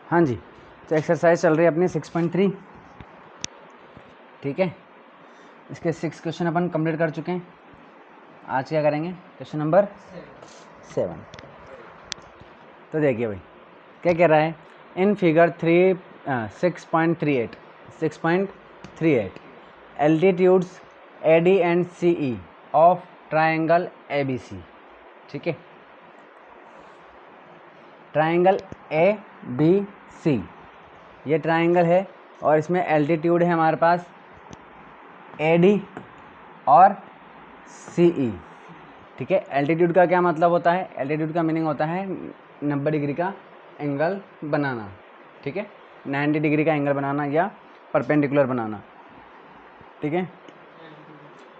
हाँ जी, तो एक्सरसाइज चल रही है अपनी 6.3। ठीक है, इसके 6 क्वेश्चन अपन कंप्लीट कर चुके हैं। आज क्या करेंगे, क्वेश्चन नंबर 7। तो देखिए भाई क्या कह रहा है, in figure 6.38 altitudes AD and CE of triangle ABC। ठीक है, ट्राइंगल ABC ये ट्राइंगल है और इसमें एल्टीट्यूड है हमारे पास AD और CE। ठीक है, एल्टीट्यूड का क्या मतलब होता है, एल्टीट्यूड का मीनिंग होता है 90 डिग्री का एंगल बनाना। ठीक है, 90 डिग्री का एंगल बनाना या परपेंडिकुलर बनाना। ठीक है,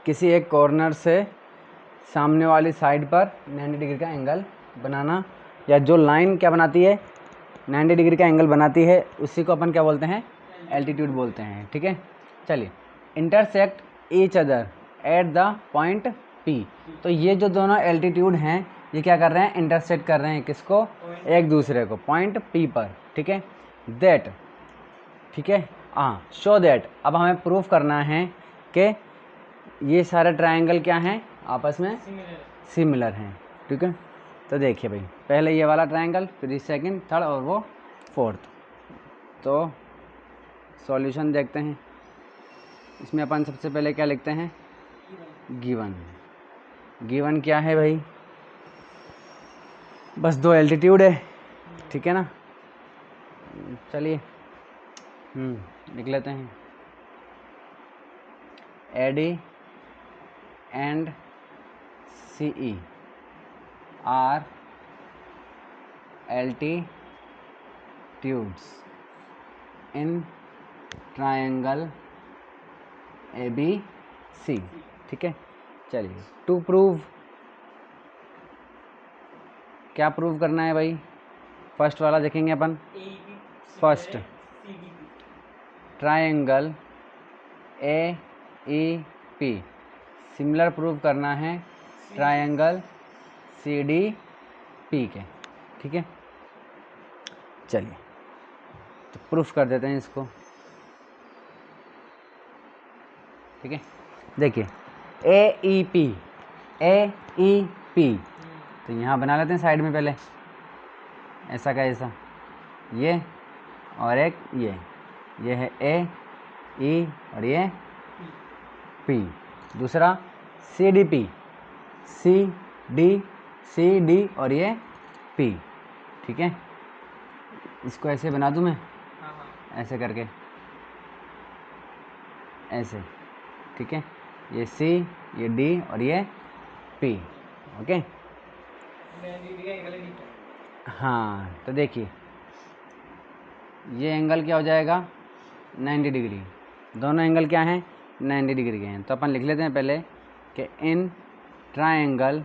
किसी एक कॉर्नर से सामने वाली साइड पर 90 डिग्री का एंगल बनाना, या जो लाइन क्या बनाती है 90 डिग्री का एंगल बनाती है उसी को अपन क्या बोलते हैं, एल्टीट्यूड बोलते हैं। ठीक है, चलिए, intersect each other at the point P। तो ये जो दोनों एल्टीट्यूड हैं ये क्या कर रहे हैं, इंटरसेक्ट कर रहे हैं किसको, एक दूसरे को, पॉइंट P पर। ठीक है, दैट, ठीक है, हाँ, शो दैट, अब हमें प्रूफ करना है कि ये सारे ट्रायंगल क्या हैं, आपस में सिमिलर हैं। ठीक है, तो देखिए भाई, पहले ये वाला ट्रायंगल, फिर सेकंड, थर्ड और वो फोर्थ। तो सॉल्यूशन देखते हैं। इसमें अपन सबसे पहले क्या लिखते हैं, गिवन। गिवन क्या है भाई, बस दो एल्टीट्यूड है। ठीक है ना, चलिए लिख लेते हैं, AD and CE are altitudes in triangle ABC। ठीक है, चलिए, टू प्रूव, क्या प्रूव करना है भाई, फर्स्ट वाला देखेंगे अपन। First triangle AEP similar prove करना है ट्रायंगल CDP के। ठीक है, चलिए तो प्रूफ कर देते हैं इसको। ठीक है, देखिए AEP तो यहाँ बना लेते हैं साइड में पहले, ऐसा का ऐसा, ये और एक ये है AE और ये P। दूसरा CDP, CD और ये P। ठीक है, इसको ऐसे बना दूं मैं, ऐसे करके, ऐसे। ठीक है, ये C, ये D और ये P। ओके, हाँ, तो देखिए ये एंगल क्या हो जाएगा, 90 डिग्री। दोनों एंगल क्या हैं, 90 डिग्री के हैं। तो अपन लिख लेते हैं पहले कि in triangle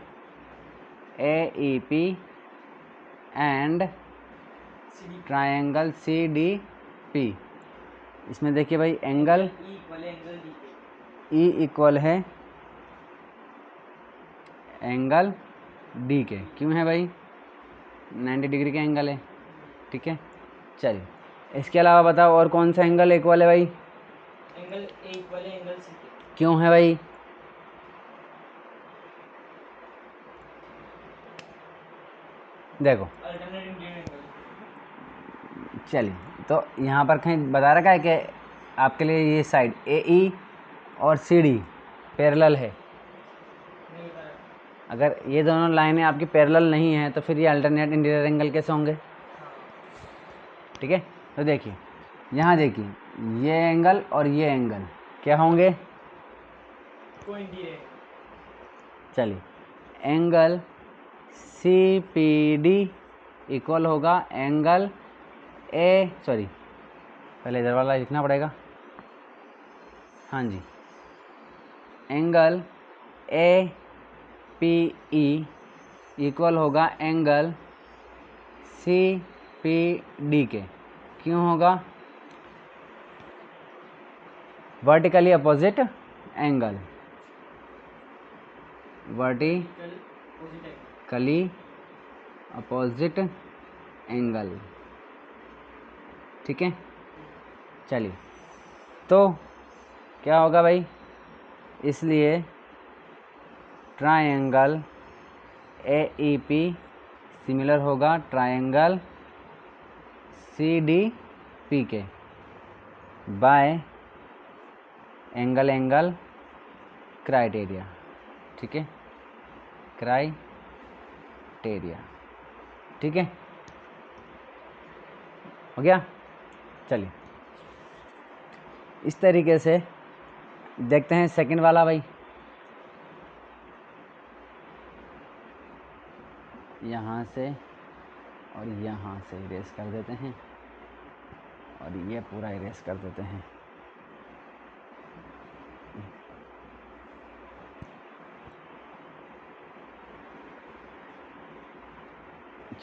AEP and triangle CDP, इसमें देखिए भाई एंगल E इक्वल है एंगल D के। क्यों है भाई, 90 डिग्री का एंगल है। ठीक है, चलिए, इसके अलावा बताओ और कौन सा एंगल इक्वल है भाई, एंगल A इक्वल है एंगल C के। क्यों है भाई, देखो, चलिए, तो यहाँ पर कहीं बता रखा है कि आपके लिए ये साइड AE और CD पैरेलल है। अगर ये दोनों लाइनें आपकी पैरेलल नहीं है तो फिर ये अल्टरनेट इंटीरियर एंगल कैसे होंगे। ठीक है, तो देखिए यहाँ देखिए, ये एंगल और ये एंगल क्या होंगे, चलिए, एंगल CPD इक्वल होगा एंगल पहले इधर वाला लिखना पड़ेगा। हाँ जी, एंगल APE इक्वल होगा एंगल CPD के। क्यों होगा, vertically opposite angle, vertically opposite angle. ठीक है, चलिए तो क्या होगा भाई, इसलिए ट्रायंगल AEP सिमिलर होगा ट्रायंगल CDP के बाय एंगल क्राइटेरिया, ठीक है, क्राइटेरिया, ठीक है, हो गया। चलिए इस तरीके से देखते हैं सेकंड वाला भाई। यहाँ से और यहाँ से इरेज कर देते हैं और ये पूरा इरेज कर देते हैं।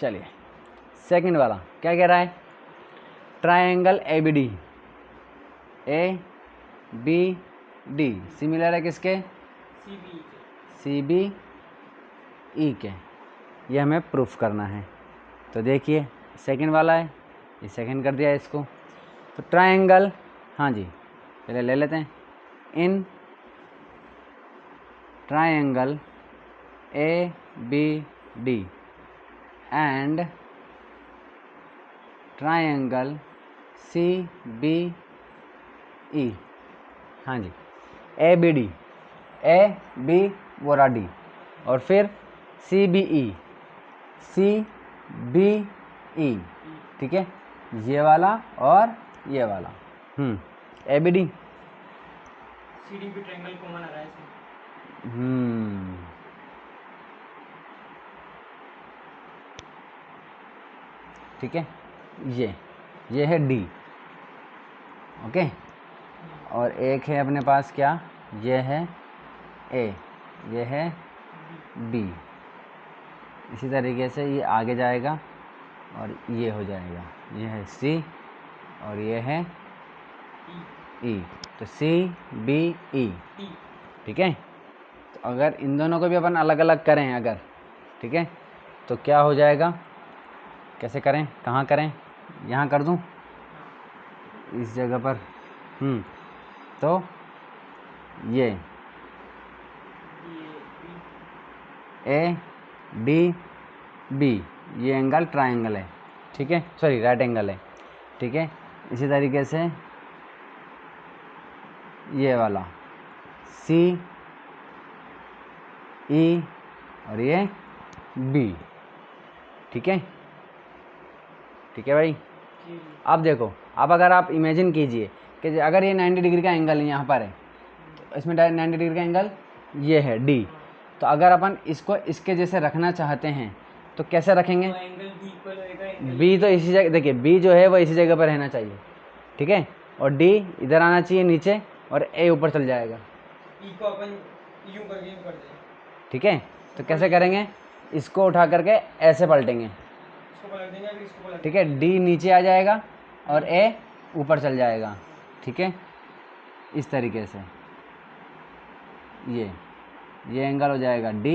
चलिए सेकंड वाला क्या कह रहा है, ट्रायंगल ABD सिमिलर है किसके, CBE के, ये हमें प्रूफ करना है। तो देखिए सेकंड वाला है, ये सेकंड कर दिया इसको। तो ट्रायंगल, हाँ जी पहले ले लेते हैं, in triangle ABD and triangle CBE, हाँ जी ABD, A B Bora D और फिर CBE, ठीक है, ये वाला और ये वाला, ABD CDP ट्रायंगल कॉमन आ रहा है इसमें। ठीक है, ये है D, ओके, और एक है अपने पास क्या, ये है A, ये है B। इसी तरीके से ये आगे जाएगा और ये हो जाएगा, ये है C और ये है E, तो CBE, ठीक है। तो अगर इन दोनों को भी अपन अलग अलग करें अगर, ठीक है, तो क्या हो जाएगा, कैसे करें, कहाँ करें, यहाँ कर दूँ इस जगह पर, तो ये ADB ये एंगल ट्रायंगल है, ठीक है, सॉरी राइट एंगल है, ठीक है। इसी तरीके से ये वाला CE और ये B, ठीक है, ठीक है भाई। अब देखो, अब अगर आप इमेजिन कीजिए कि अगर ये 90 डिग्री का एंगल यहाँ पर है, तो इसमें 90 डिग्री का एंगल ये है D, तो अगर अपन इसको इसके जैसे रखना चाहते हैं तो कैसे रखेंगे, B तो इसी जगह, देखिए B जो है वो इसी जगह पर रहना चाहिए, ठीक है, और D इधर आना चाहिए नीचे और A ऊपर चल जाएगा, E को अपन यूं करके यूं कर दें, ठीक है। तो कैसे करेंगे, इसको उठा करके ऐसे पलटेंगे, इसको पलट देंगे, अभी इसको पलट ठीक है, D नीचे आ जाएगा और A ऊपर चल जाएगा, ठीक है, इस तरीके से ये एंगल हो जाएगा D,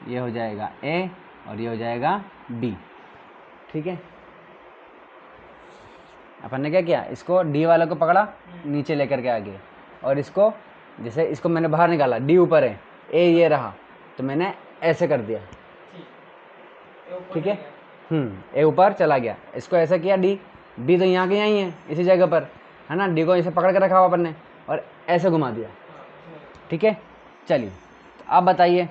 ये हो जाएगा A और ये हो जाएगा B, ठीक है। अपन ने क्या किया, इसको D वाले को पकड़ा नीचे लेकर के आगे, और इसको जैसे इसको मैंने बाहर निकाला, D ऊपर है, A ये रहा, तो मैंने ऐसे कर दिया, ठीक है, A ऊपर चला गया, इसको ऐसा किया D तो यहाँ के यहीं है इसी जगह पर, है ना, D को ऐसे पकड़ के रखा हुआ अपन ने और ऐसे घुमा दिया, ठीक है। चलिए तो आप बताइए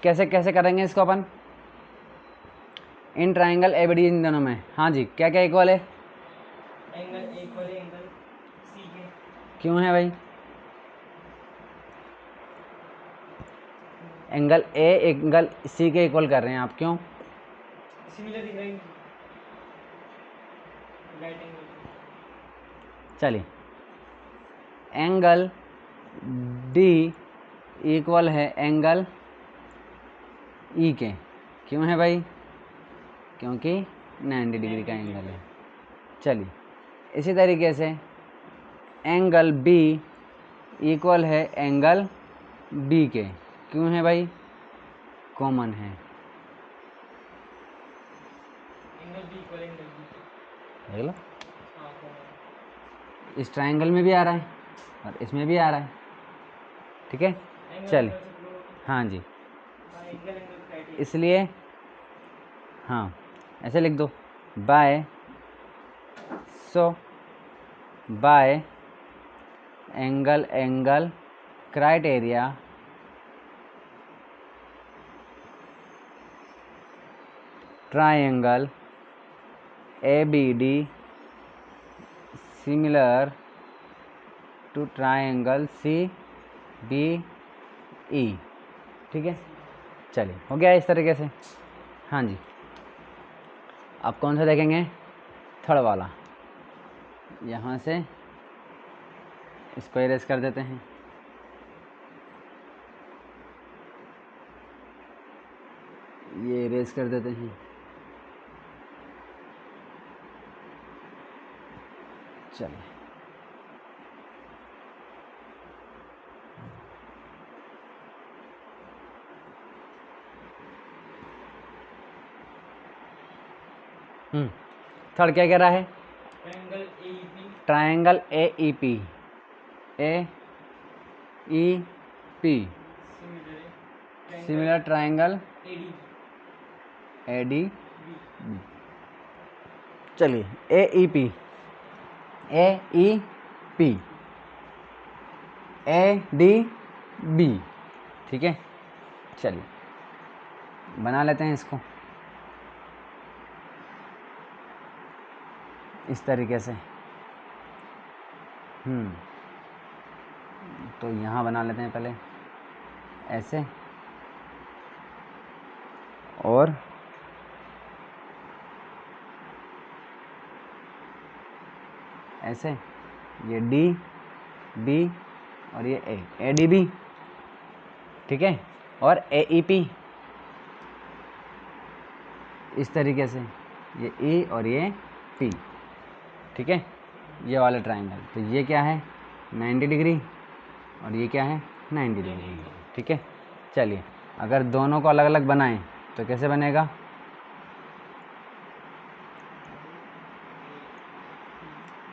कैसे कैसे करेंगे इसको अपन, इन ट्रायंगल ABD इन दोनों में, हाँ जी क्या क्या इक्वल है, एंगल इक्वल है एंगल सी के, क्यों है भाई, एंगल A एंगल C के इक्वल कर रहे हैं आप, क्यों, सिमिलर दिख रहा है राइट एंगल। चलिए एंगल D इक्वल है एंगल E के, क्यों है भाई, क्योंकि 90 डिग्री का एंगल है। चलिए इसी तरीके से एंगल B इक्वल है एंगल B के, क्यों है भाई, कॉमन है, angle B equal angle B, देख लो हाँ कॉमन। इस ट्रायंगल में भी आ रहा है और इसमें भी आ रहा है, ठीक है। चल, हाँ जी, एंगल क्राइटेरिया। इसलिए हाँ ऐसे लिख दो, by so by angle criteria triangle ABD similar to triangle CBE, ठीक है। चलिए, हो गया इस तरीके से। हाँ जी, अब कौन सा देखेंगे? थर्ड वाला। यहाँ से इसको इरेज कर देते हैं, ये इरेज कर देते हैं। चलिए, थर्ड क्या कह रहा है? Triangle AEP. Triangle AEP similar triangle ADB। चलिए, AEP ADB, ठीक है। चलिए, बना लेते हैं इसको इस तरीके से। तो यहाँ बना लेते हैं पहले ऐसे, और ऐसे, ये DB और ये ADB, ठीक है। और AEP इस तरीके से, ये E और ये P, ठीक है, ये वाला ट्रायंगल। तो ये क्या है? 90 डिग्री, और ये क्या है? 90 डिग्री, ठीक है। चलिए, अगर दोनों को अलग अलग बनाएं तो कैसे बनेगा?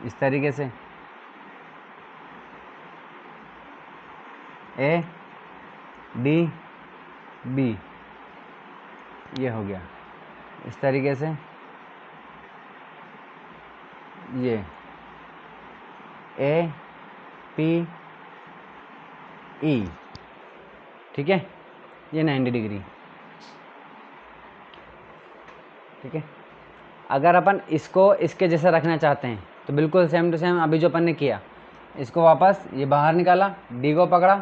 इस तरीके से, ADB, ये हो गया। इस तरीके से ये APE, ठीक है, ये 90 डिग्री, ठीक है। अगर अपन इसको इसके जैसा रखना चाहते हैं तो बिल्कुल सेम टू सेम अभी जो अपन ने किया, इसको वापस ये बाहर निकाला, D को पकड़ा,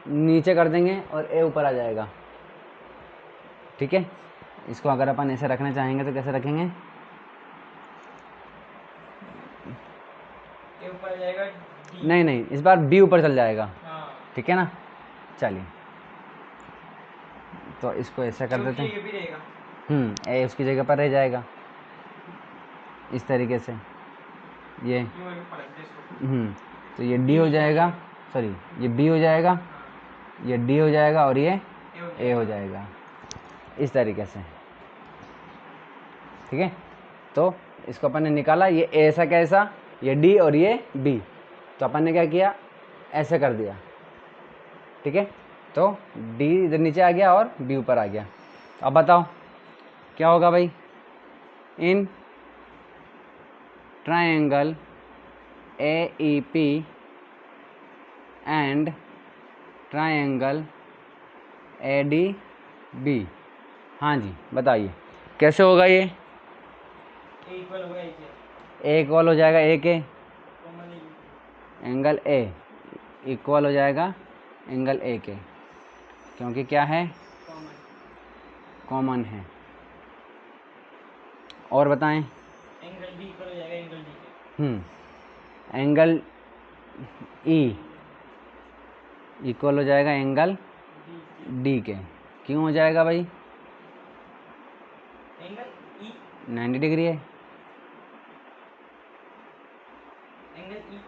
नीचे कर देंगे और A ऊपर आ जाएगा, ठीक है। इसको अगर अपन ऐसे रखना चाहेंगे तो कैसे रखेंगे? A ऊपर आ जाएगा, नहीं, इस बार B ऊपर चल जाएगा, हाँ, ठीक है ना। चलिए, तो इसको ऐसा कर देते हैं। ये भी रहेगा। A उसकी जगह पर रह जाएगा इस तरीके से, ये तो ये D हो जाएगा, सॉरी ये B हो जाएगा, ये D हो जाएगा और ये A हो जाएगा इस तरीके से, ठीक है। तो इसको अपन ने निकाला, ये ऐसा कैसा, ये D और ये B, तो अपन ने क्या किया? ऐसे कर दिया, ठीक है। तो D इधर नीचे आ गया और B ऊपर आ गया। अब बताओ क्या होगा भाई? In triangle AEP and triangle ADB, हाँ जी बताइए कैसे होगा ये? इक्वल होगा, A इक्वल हो जाएगा A के, कॉमन एंगल A इक्वल हो जाएगा एंगल A के, क्योंकि क्या है? कॉमन है। और बताएं? एंगल B इक्वल हो जाएगा एंगल D के। एंगल E इक्वल हो जाएगा एंगल D के। क्यों हो जाएगा भाई? एंगल E 90 डिग्री है, एंगल E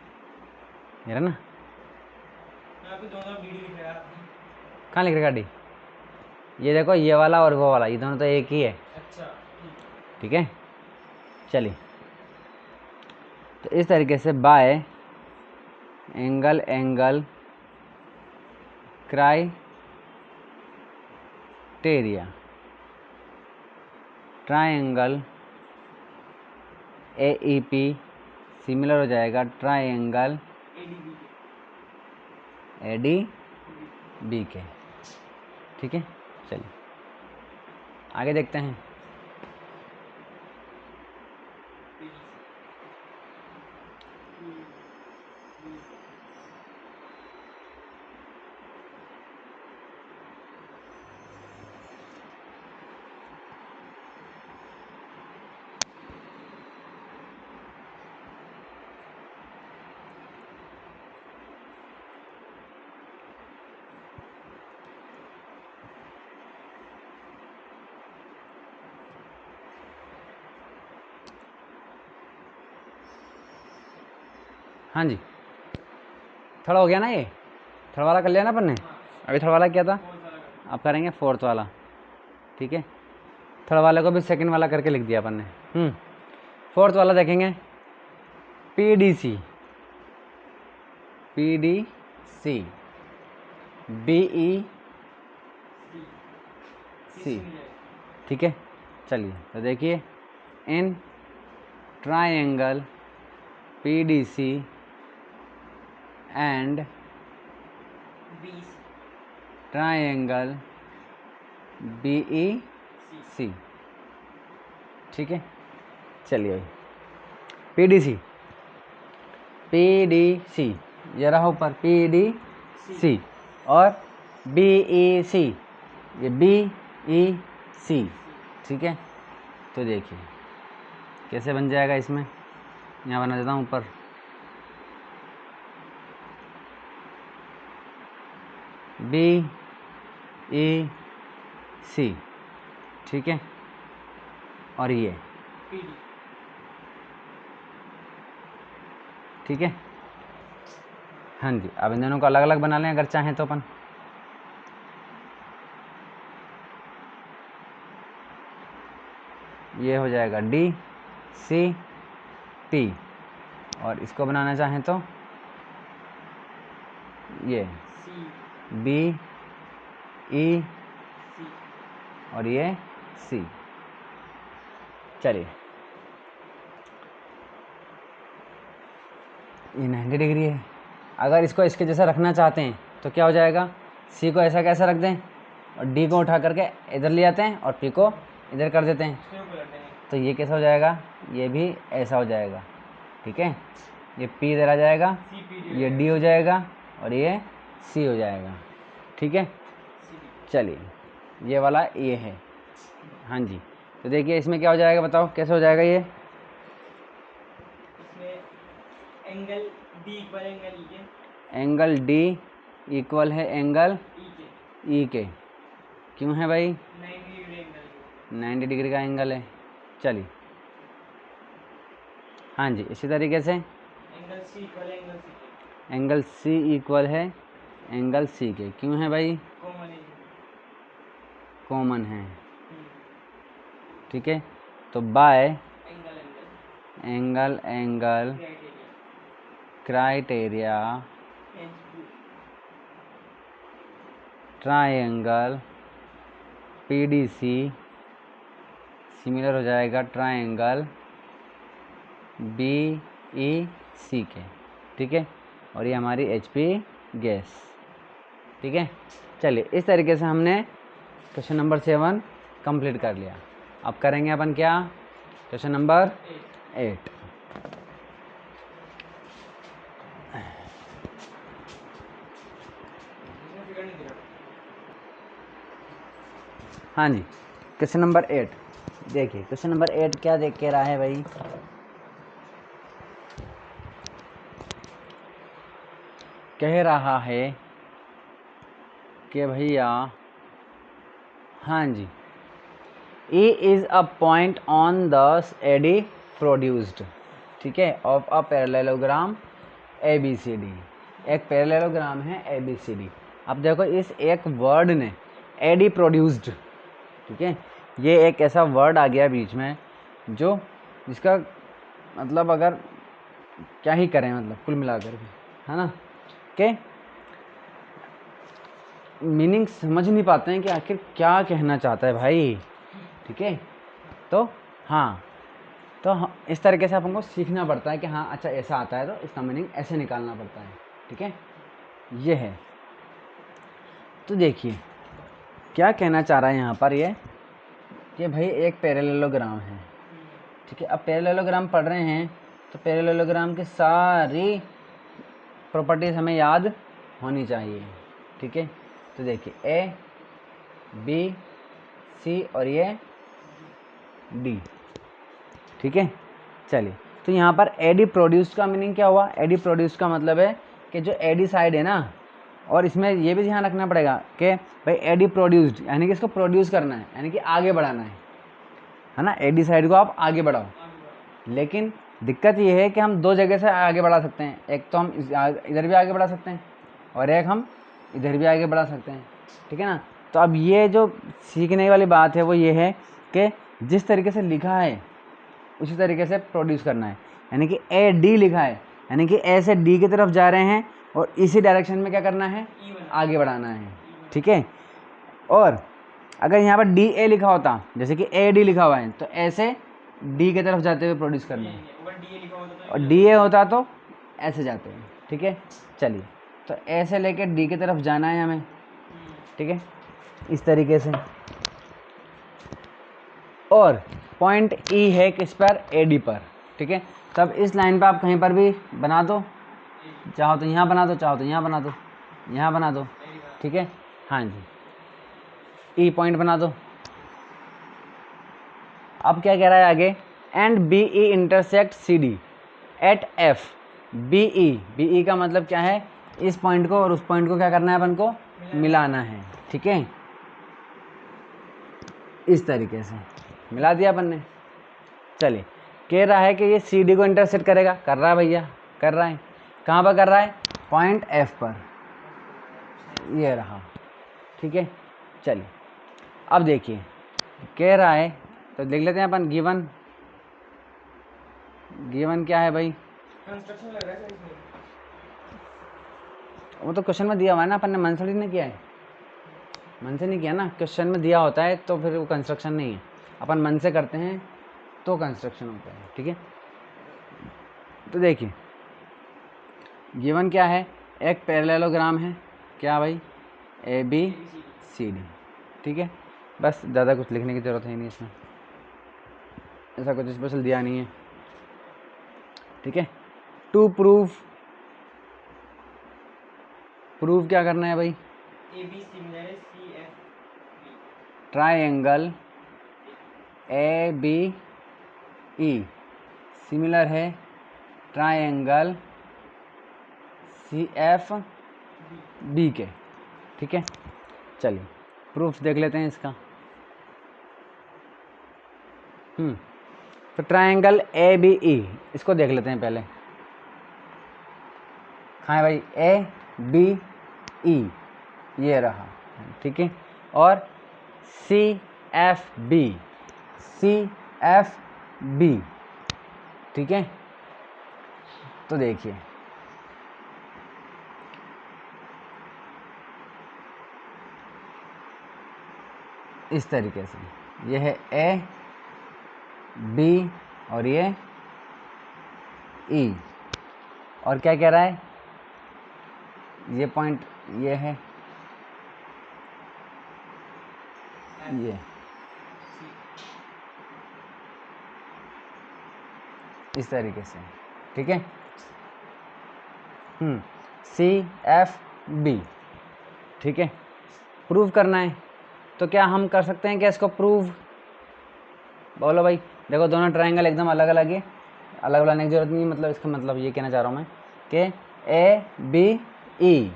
है ना। यहाँ पे दोनों BD लिख रहा है। कहाँ लिख रखा D? ये देखो, ये वाला और वो वाला, ये दोनों तो एक ही है, अच्छा, ठीक है। चलिए, तो इस तरीके से bye angle angle criteria triangle AEP similar हो जाएगा ट्राइंगल ADB के। ठीक है, चलिए आगे देखते हैं। हाँ जी, थर्ड हो गया ना, ये थर्ड वाला कर लिया ना अपन ने। अभी थर्ड वाला क्या था, अब करेंगे फोर्थ वाला। ठीक है, थर्ड वाले को भी सेकंड वाला करके लिख दिया अपन ने। फोर्थ वाला देखेंगे, PDC BEC। ठीक है, चलिए तो देखिए, इन triangle PDC and triangle BEC। ठीक है, चलिए PDC ये रहा ऊपर PDC और BEC ये BEC। ठीक है, तो देखिए कैसे बन जाएगा, इसमें यहाँ बना देता हूँ ऊपर BEC। ठीक है, और ये ठीक है। हाँ जी, अब इन दोनों को अलग अलग बना लें अगर चाहें तो अपन। ये हो जाएगा DCT और इसको बनाना चाहें तो ये BEC और ये C। चलिए, ये 90 डिग्री है। अगर इसको इसके जैसा रखना चाहते हैं तो क्या हो जाएगा, C को ऐसा कैसा रख दें और D को उठा करके इधर ले आते हैं और P को इधर कर देते हैं, तो ये कैसा हो जाएगा, ये भी ऐसा हो जाएगा। ठीक है, ये P इधर आ जाएगा, ये D हो जाएगा और ये C हो जाएगा। ठीक है, चलिए ये वाला ये है। हाँ जी, तो देखिए इसमें क्या हो जाएगा, बताओ कैसे हो जाएगा ये। Angle D equal angle E के, एंगल D इक्वल है एंगल E के। क्यों है भाई, 90 डिग्री का एंगल है। चलिए, हाँ जी, इसी तरीके से angle C equal angle C के, एंगल C इक्वल है एंगल C के। क्यों है भाई, कॉमन है। ठीक है, तो by angle angle criteria triangle PDC similar हो जाएगा ट्राइंगल BEC के। ठीक है, और ये हमारी HP गैस। ठीक है, चलिए इस तरीके से हमने क्वेश्चन नंबर 7 कंप्लीट कर लिया। अब करेंगे अपन क्या, क्वेश्चन नंबर 8। हाँ जी, क्वेश्चन नंबर 8 देखिए। क्वेश्चन नंबर 8 क्या देख के रहा है भाई, कह रहा है कि भैया, हाँ जी, E is a point on the AD produced। ठीक है, ऑफ अ पैरेललोग्राम ABCD। एक पैरेललोग्राम है ABCD। अब देखो इस एक वर्ड ने AD प्रोड्यूस्ड, ठीक है, ये एक ऐसा वर्ड आ गया बीच में जो जिसका मतलब अगर क्या ही करें, मतलब कुल मिलाकर के, है ना, कि मीनिंग समझ नहीं पाते हैं कि आखिर क्या कहना चाहता है भाई। ठीक है, तो हाँ, तो इस तरीके से अपन को सीखना पड़ता है कि हाँ अच्छा ऐसा आता है तो इसका मीनिंग ऐसे निकालना पड़ता है। ठीक है, ये है। तो देखिए क्या कहना चाह रहा है यहाँ पर ये, कि भाई एक पैरेललोग्राम है। ठीक है, अब पैरेललोग्राम पढ़ रहे हैं तो पैरेललोग्राम की सारी प्रॉपर्टीज़ हमें याद होनी चाहिए। ठीक है, तो देखिए ए बी सी और ये डी। ठीक है, चलिए, तो यहाँ पर एडी प्रोड्यूस का मीनिंग क्या हुआ? एडी प्रोड्यूस का मतलब है कि जो एडी साइड है ना, और इसमें ये भी ध्यान रखना पड़ेगा कि भाई एडी प्रोड्यूस्ड यानी कि इसको प्रोड्यूस करना है, यानी कि आगे बढ़ाना है ना, एडी साइड को आप आगे बढ़ाओ। लेकिन दिक्कत ये है कि हम दो जगह से आगे बढ़ा सकते हैं, एक तो हम इधर भी आगे बढ़ा सकते हैं और एक हम इधर भी आगे बढ़ा सकते हैं। ठीक है ना, तो अब ये जो सीखने वाली बात है वो ये है कि जिस तरीके से लिखा है उसी तरीके से प्रोड्यूस करना है। यानी कि ए डी लिखा है, यानी कि ए से डी की तरफ जा रहे हैं और इसी डायरेक्शन में क्या करना है, आगे बढ़ाना है। ठीक है, और अगर यहाँ पर डी ए लिखा होता, जैसे कि ए डी लिखा हुआ है, तो ऐसे डी की तरफ जाते हुए प्रोड्यूस करना है, और डी ए होता तो ऐसे जाते हैं। ठीक है, चलिए, तो ऐसे लेके डी की तरफ जाना है हमें। ठीक है, इस तरीके से, और पॉइंट ई है किस पर, ए डी पर। ठीक है, तब इस लाइन पर आप कहीं पर भी बना दो, चाहो तो यहाँ बना दो, चाहो तो यहाँ बना दो, यहाँ बना दो। ठीक है, हाँ जी, ई पॉइंट बना दो। अब क्या कह रहा है आगे, and B E intersect C D at F. B E का मतलब क्या है, इस पॉइंट को और उस पॉइंट को क्या करना है, अपन को मिलाना है। ठीक है, इस तरीके से मिला दिया अपन ने। चलिए, कह रहा है कि ये सी डी को इंटरसेक्ट करेगा, कर रहा है भैया, कर रहा है। कहाँ पर कर रहा है, पॉइंट एफ पर, ये रहा। ठीक है, चलिए, अब देखिए कह रहा है, तो देख लेते हैं अपन गिवन क्या है भाई। कंस्ट्रक्शन लग रहा है सर इसमें। वो तो क्वेश्चन में दिया हुआ है ना, अपन ने मन से नहीं किया है, मन से नहीं किया ना, क्वेश्चन में दिया होता है तो फिर वो कंस्ट्रक्शन नहीं है, अपन मन से करते हैं तो कंस्ट्रक्शन होता है। ठीक है, तो देखिए गिवन क्या है, एक पैरेललोग्राम है, क्या भाई, ए बी सी डी। ठीक है, बस ज़्यादा कुछ लिखने की ज़रूरत है नहीं इसमें, ऐसा कुछ स्पेशल दिया नहीं है। ठीक है, टू प्रूव क्या करना है भाई, ए बी सिमिलर है C F triangle A B E similar है ट्राइंगल सी एफ बी के। ठीक है, चलिए प्रूफ देख लेते हैं इसका। तो ट्राइंगल ए बी ई, इसको देख लेते हैं पहले। हाँ भाई, ए बी ई ये रहा। ठीक है, और सी एफ बी ठीक है, तो देखिए इस तरीके से, ये है ए बी और ये ई, और क्या कह रहा है, ये पॉइंट ये है, ये इस तरीके से। ठीक है, सी एफ बी। ठीक है, प्रूव करना है, तो क्या हम कर सकते हैं क्या इसको प्रूव, बोलो भाई। देखो दोनों ट्रायंगल एकदम अलग अलग है, अलग बनाने की जरूरत नहीं है, मतलब इसका मतलब ये कहना चाह रहा हूँ मैं कि ए बी ई,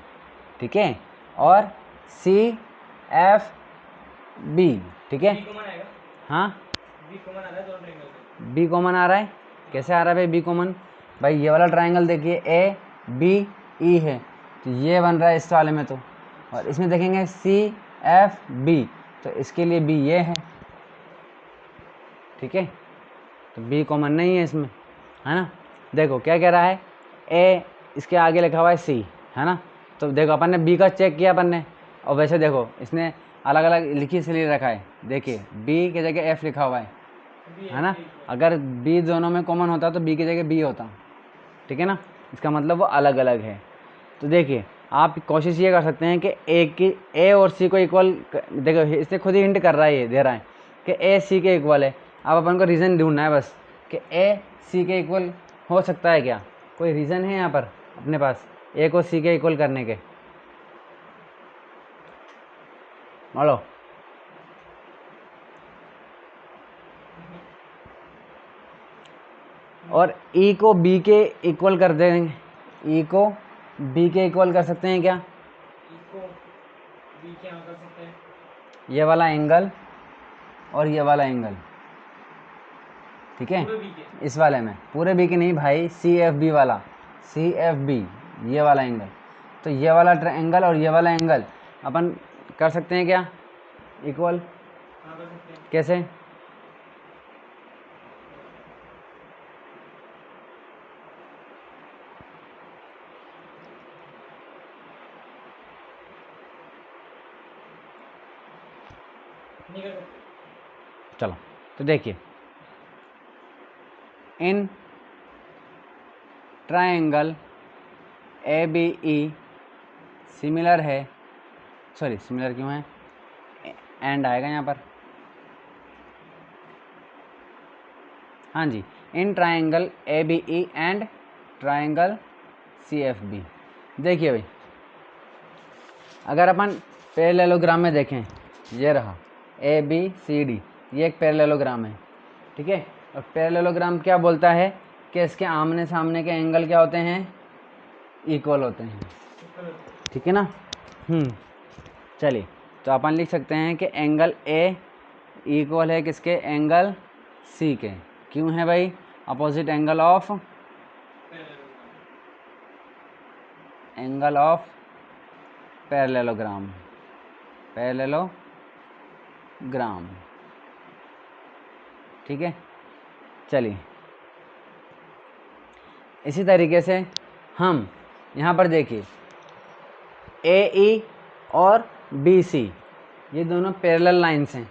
ठीक है, और सी एफ बी। ठीक है, हाँ बी कॉमन आ रहा है दोनों ट्रायंगल से, बी कॉमन आ रहा है, कैसे आ रहा है भाई बी कॉमन, भाई ये वाला ट्रायंगल देखिए ए बी ई है, तो ये बन रहा है इस वाले में, तो और इसमें देखेंगे सी एफ बी, तो इसके लिए बी ये है। ठीक है, तो बी कॉमन नहीं है इसमें, है ना, देखो क्या कह रहा है, ए इसके आगे लिखा हुआ है सी, है ना। तो देखो अपन ने बी का चेक किया अपन ने, और वैसे देखो इसने अलग अलग लिखी इसलिए रखा है। देखिए बी की जगह एफ लिखा हुआ है ना। अगर बी दोनों में कॉमन होता तो बी की जगह बी होता, ठीक है ना। इसका मतलब वो अलग अलग है। तो देखिए आप कोशिश ये कर सकते हैं कि ए और सी को इक्वल, देखो इससे खुद ही हिंट कर रहा है, ये दे रहा है कि ए सी के इक्वल है। अब अपन को रीज़न ढूंढना है बस कि ए सी के इक्वल हो सकता है क्या, कोई रीज़न है यहाँ पर अपने पास ए को सी के इक्वल करने के। बोलो। और ई को बी के इक्वल कर देंगे, ई को बी के इक्वल कर सकते हैं क्या, इसको बी क्या कर सकते हैं, ये वाला एंगल और ये वाला एंगल, ठीक है। पूरे बी के, इस वाले में पूरे बी के नहीं भाई, सी एफ बी वाला, सी एफ बी ये वाला एंगल। तो ये वाला एंगल और ये वाला एंगल अपन कर सकते हैं क्या इक्वल, हाँ कर सकते हैं। कैसे, नहीं कर सकते। चलो तो देखिए, इन triangle A B E similar है, सॉरी सिमिलर क्यों है, एंड आएगा यहाँ पर, हाँ जी, इन triangle A B E and triangle C F B. देखिए भाई अगर अपन पैरेललोग्राम में देखें, ये रहा ए बी सी डी, ये एक पैरेललोग्राम है, ठीक है। और पैरेललोग्राम क्या बोलता है कि इसके आमने सामने के एंगल क्या होते हैं, इक्वल होते हैं, ठीक है ना। चलिए तो अपन लिख सकते हैं कि एंगल ए इक्वल है किसके, एंगल सी के। क्यों है भाई, opposite angle of parallelogram, parallelogram, ठीक है। चलिए इसी तरीके से हम यहाँ पर देखिए ए ई और बी सी ये दोनों पैरेलल लाइंस हैं,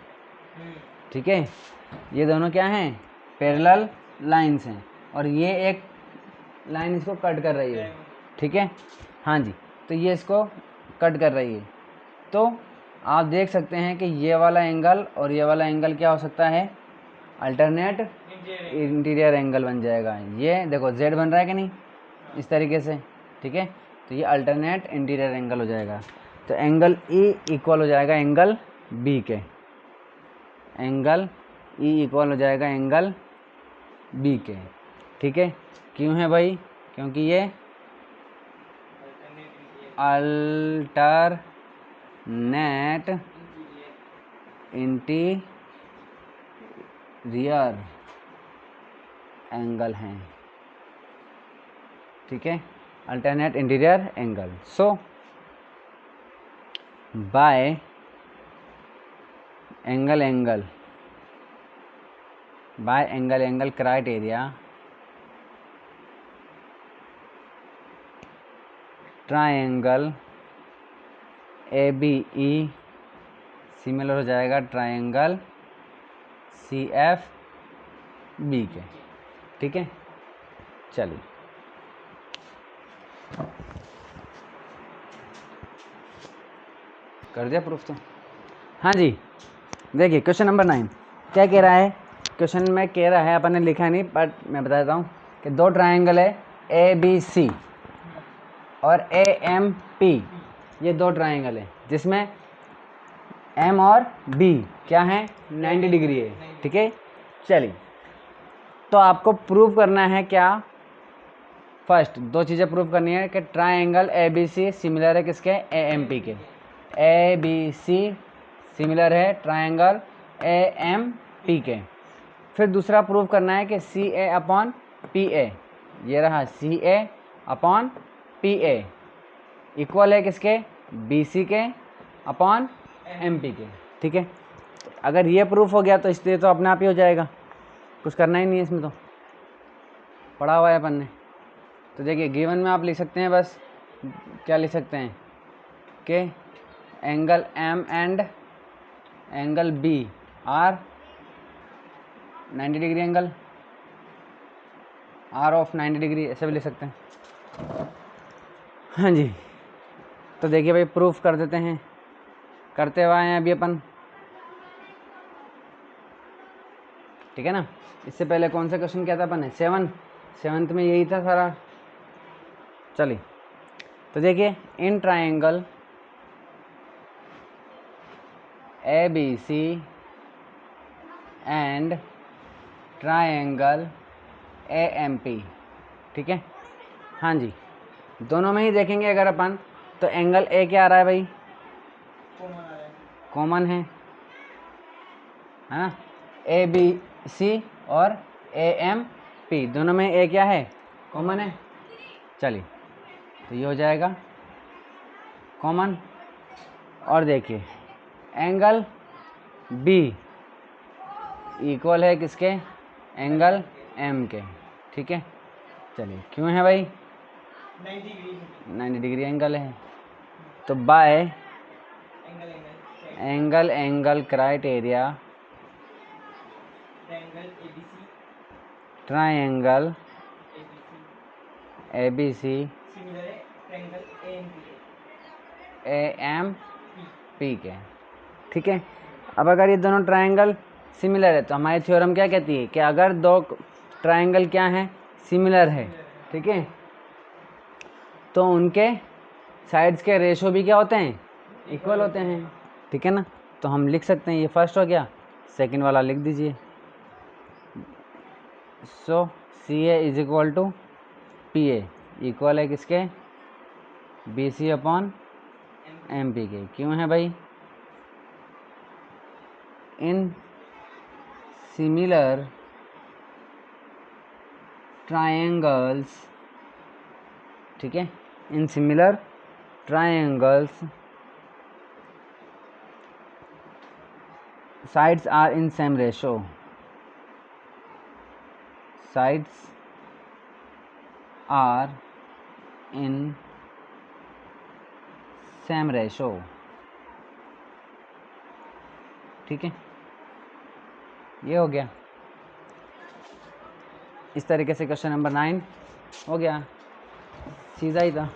ठीक है। ये दोनों क्या हैं, पैरेलल लाइंस हैं, और ये एक लाइन इसको कट कर रही है, ठीक है। हाँ जी, तो ये इसको कट कर रही है। तो आप देख सकते हैं कि ये वाला एंगल और ये वाला एंगल क्या हो सकता है, अल्टरनेट इंटीरियर एंगल बन जाएगा। ये देखो जेड बन रहा है कि नहीं, इस तरीके से, ठीक है। तो ये अल्टरनेट इंटीरियर एंगल हो जाएगा। तो एंगल ई इक्वल हो जाएगा एंगल बी के, एंगल ई इक्वल हो जाएगा एंगल बी के, ठीक है। क्यों है भाई, क्योंकि ये अल्टरनेट इंटीरियर एंगल हैं, ठीक है, alternate interior angle. So by angle criteria triangle A B E similar हो जाएगा ट्रायंगल सी एफ बी के, ठीक है। चलिए कर दिया प्रूफ तो। हाँ जी देखिए क्वेश्चन नंबर 9 क्या कह रहा है, क्वेश्चन में कह रहा है, अपन ने लिखा नहीं बट मैं बता देता हूँ कि दो ट्रायंगल है ए बी सी और ए एम पी, ये दो ट्रायंगल है जिसमें एम और बी क्या है 90 डिग्री है, ठीक है। चलिए तो आपको प्रूव करना है क्या, फर्स्ट दो चीज़ें प्रूव करनी है कि triangle A B C similar है किसके, ए एम पी के, ए बी सी सिमिलर है ट्रायंगल ए एम पी के। फिर दूसरा प्रूव करना है कि सी ए अपॉन पी ए, ये रहा सी ए अपॉन पी ए इक्वल है किसके, बी सी के अपॉन एम पी के, ठीक है। अगर ये प्रूफ हो गया तो इसलिए तो अपने आप ही हो जाएगा, कुछ करना ही नहीं है इसमें तो। पढ़ा हुआ है अपन ने। तो देखिए गिवन में आप लिख सकते हैं बस क्या लिख सकते हैं कि angle M and angle B are 90 degree angle, are of 90 degree, ऐसे भी लिख सकते हैं। हाँ जी, तो देखिए भाई प्रूफ कर देते हैं, करते हुए आए हैं अभी अपन, ठीक है ना। इससे पहले कौन सा क्वेश्चन किया था अपन ने, सेवन्थ में यही था सारा। चलिए तो देखिए इन triangle A B C and triangle A M P, ठीक है। हाँ जी, दोनों में ही देखेंगे अगर अपन, तो एंगल ए क्या आ रहा है भाई, कॉमन आ रहा है। कॉमन है ना, ए बी सी और ए एम पी दोनों में ए क्या है, कॉमन है। चलिए तो ये हो जाएगा कॉमन। और देखिए एंगल बी इक्वल है किसके, एंगल एम के, ठीक है। चलिए क्यों है भाई, 90 डिग्री 90 डिग्री एंगल है, तो by angle angle criteria triangle ABC triangle ABC A B C similar है triangle ANP A M P. P के, ठीक है। अब अगर ये दोनों ट्राइंगल सिमिलर है तो हमारी थ्योरम क्या कहती है कि अगर दो ट्राइंगल क्या हैं, सिमिलर है, ठीक है, तो उनके साइड्स के रेशो भी क्या होते हैं, इक्वल होते हैं, ठीक है ना। तो हम लिख सकते हैं, ये फर्स्ट हो गया, सेकंड वाला लिख दीजिए। So C A is equal to P A equal है किसके, B C upon M P के। क्यों है भाई, इन सिमिलर ट्रायंगल्स, ठीक है, in similar triangles sides are in same ratio, sides are in same ratio, ठीक है। ये हो गया, इस तरीके से क्वेश्चन नंबर 9 हो गया, सीधा ही था।